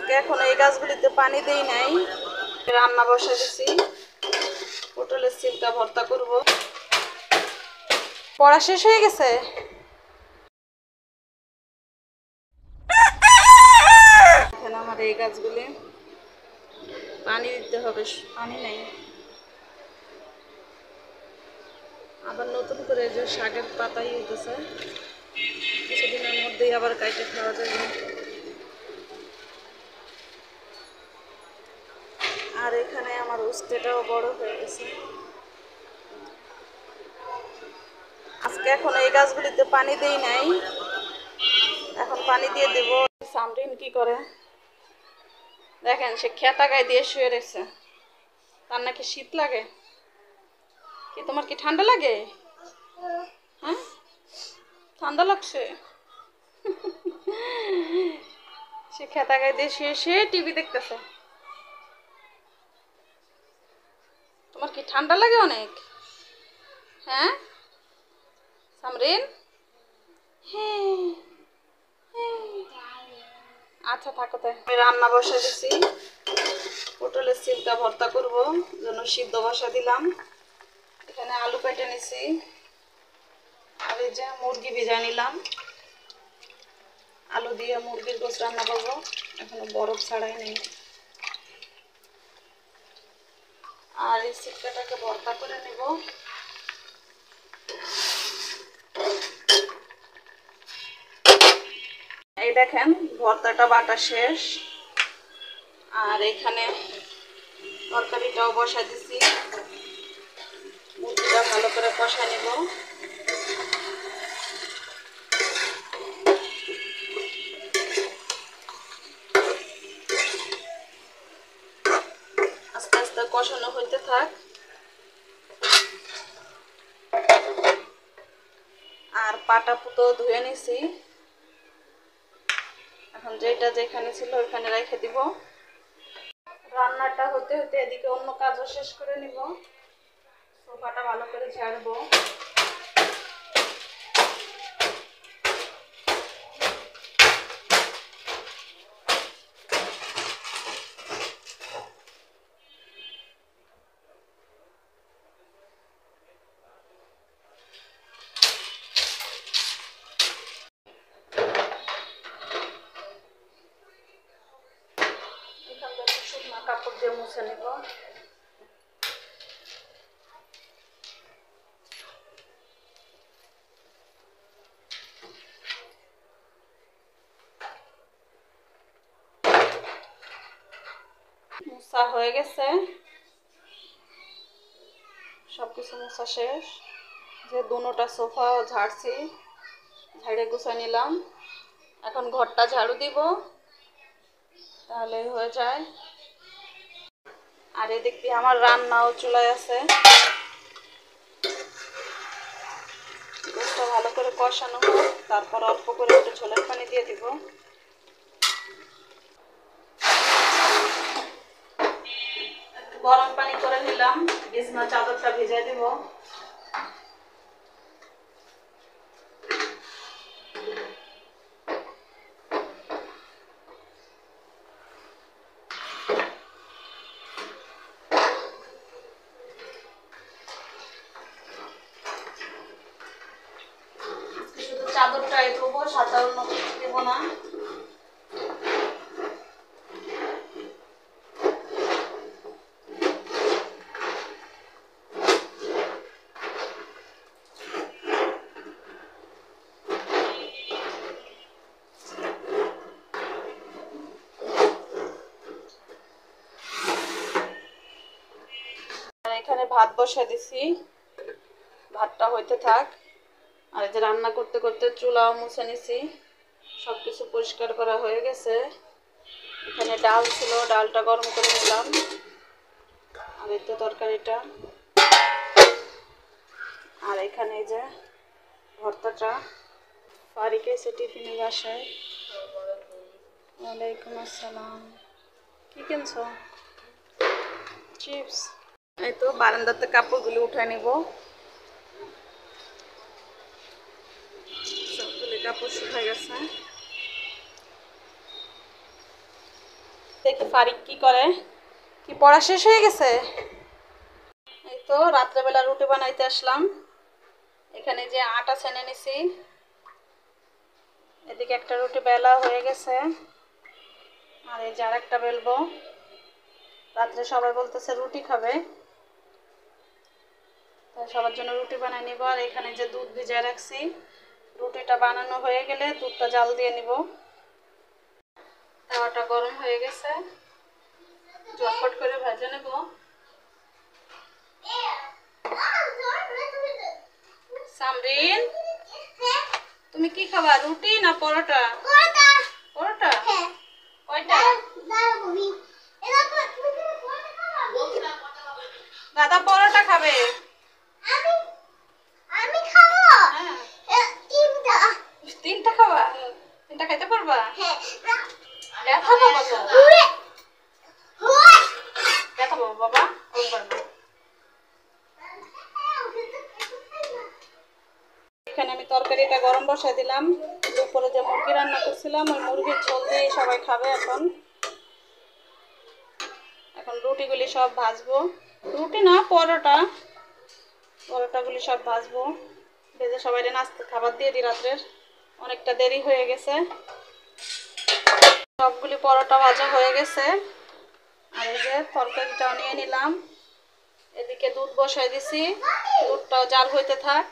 আজকে এখন এই গাছগুলিতে পানি দেই নাই, রান্না বসে দিছি। পটলের সিমটা ভর্তা করব। পড়া শেষ হয়ে গেছে। এখানে আমার এই গাছগুলি পানি দিতে হবে, পানি নেই। আবার নতুন করে যে শাকের পাতাই হইতেছে, কিছুদিনের মধ্যেই আবার কাইটে খাওয়া যাবে। আর এখানে আমার উস্তেটাও বড় হয়ে গেছে। আজকে এখন এই গাছগুলিতে পানি দেই নাই, এখন পানি দিয়ে দেব। সামরিন কি করে দেখেন, সে খেতা গায়ে দিয়ে শুয়ে রয়েছে। তার নাকি শীত লাগে। কি তোমার কি ঠান্ডা লাগে? হ্যাঁ, ঠান্ডা লাগছে। সে খেতা গায়ে দিয়ে শুয়ে শুয়ে টিভি দেখতেছে। তোমার কি ঠান্ডা লাগে অনেক? হ্যাঁ সামরিন, হ্যাঁ আচ্ছা থাকো। তাই আমি রান্না বসে দিছি, পটলের সিমটা ভর্তা করব, জন্য সিদ্ধ বসা দিলাম। এখানে আলু কেটে নিছি, আর এই যে মুরগি ভেজে নিলাম। আলু দিয়ে মুরগির গোশ রান্না করবো, এখনো বরফ ছাড়াই নেই। আর এই সিমটাকে ভর্তা করে নেব। এই দেখেন ভর্তাটা বাটা শেষ। আর এখানে তরকারিটাও বসা দিছি, মুরগিটা ভালো করে কষা নেব। আস্তে আস্তে কষানো হইতে থাক। আর পাটা পুতো ধুয়ে নিছি, এখন যেটা যেখানে ছিল ওইখানে রেখে দিব। রান্নাটা হতে হতে এদিকে অন্য কাজও শেষ করে নিব। সোফাটা ভালো করে ঝাড়বো। এখান থেকে শুকনো কাপড় দিয়ে মুছে নেব। মুছা হয়ে গেছে, সবকিছু মুছা শেষ। যে দুটোটা সোফা ঝাড়ছি, ঝাড়ে গুছিয়ে নিলাম। এখন ঘরটা ঝাড়ু দিব, তাহলে হয়ে যায়। আর এদিক দিয়ে আমার রান্নাও চুলায় আছে। গোশটা ভালো করে কষানো হোক, তারপর অল্প করে একটু ঝোলের পানি দিয়ে দিব। একটু গরম পানি করে নিলাম, বিছনা চাদরটা ভিজিয়ে দিব। শুধু চাদরটাই দেবো, সাধারণ দেব না। এখানে ভাত বসা দিছি, ভাতটা হইতে থাক। আর এই যে রান্না করতে করতে চুলাও মুছে নিছি, সব কিছু পরিষ্কার করা হয়ে গেছে। এখানে ডাল ছিল, ডালটা গরম করে নিলাম। আর এই তো তরকারিটা। আর এখানে এই যে ভর্তাটা। ফারিক এসে টিফিনে বাসায়। ওয়ালাইকুম আসসালাম। কি কিনছো? চিপস। এই তো বারান্দাতে কাপড়গুলো উঠায় নিব। সবগুলি কাপড় শুকায় গেছে। দেখি ফারিক কি করে। কি পড়া শেষ হয়ে গেছে? এই তো রাত্রেবেলা রুটি বানাইতে আসলাম। এখানে যে আটা ছেনে নিছি, এদিকে একটা রুটি বেলা হয়ে গেছে, আর এই যে আরেকটা বেলবো। রাত্রে সবাই বলতেছে রুটি খাবে, তাই সবার জন্য রুটি বানাই নিব। আর এখানে যে দুধ ভিজায় রাখছি, রুটিটা বানানো হয়ে গেলে দুধটা জাল দিয়ে নিব। তাওয়াটা গরম হয়ে গেছে, ঝটপট করে ভেজে নেব। সামরিন, তুমি কি খাবা, রুটি না পরোটা? পরোটা। কয়টা? দাদা পরোটা খাবে। তিনটা খাবা? তিনটা খাইতে পারবা? ব্যথা পাবা তো, ব্যথা পাবো বাবা, পারবো। এখানে আমি তরকারিটা গরম বসাই দিলাম। দুপুরে যে মুরগি রান্না করছিলাম, ওই মুরগির ঝোল দিয়ে সবাই খাবে। এখন রুটিগুলি সব ভাজবো। রুটি না, পরোটা। পরোটাগুলি সব ভাজবো, ভেজে সবাই নাস্তা খাবার দিয়ে দিই। রাত্রের অনেকটা দেরি হয়ে গেছে। সবগুলি পরোটা ভাজা হয়ে গেছে। আর এই যে তরকারিটাও নিয়ে নিলাম। এদিকে দুধ বসাই দিছি, দুধটাও জাল হইতে থাক।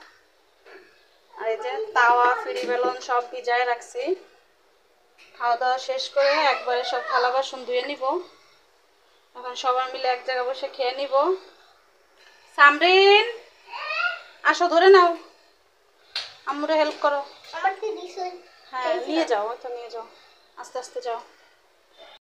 আর এই যে তাওয়া, ফিরি বেলন সব ভিজায় রাখছি। খাওয়া দাওয়া শেষ করে একবারে সব থালা বাসন ধুয়ে নিব। এখন সবাই মিলে এক জায়গায় বসে খেয়ে নিব। সামরিন, আসো, ধরে নাও, আম্মুরে হেল্প করো। হ্যাঁ, নিয়ে যাও, তো নিয়ে যাও, আস্তে আস্তে যাও।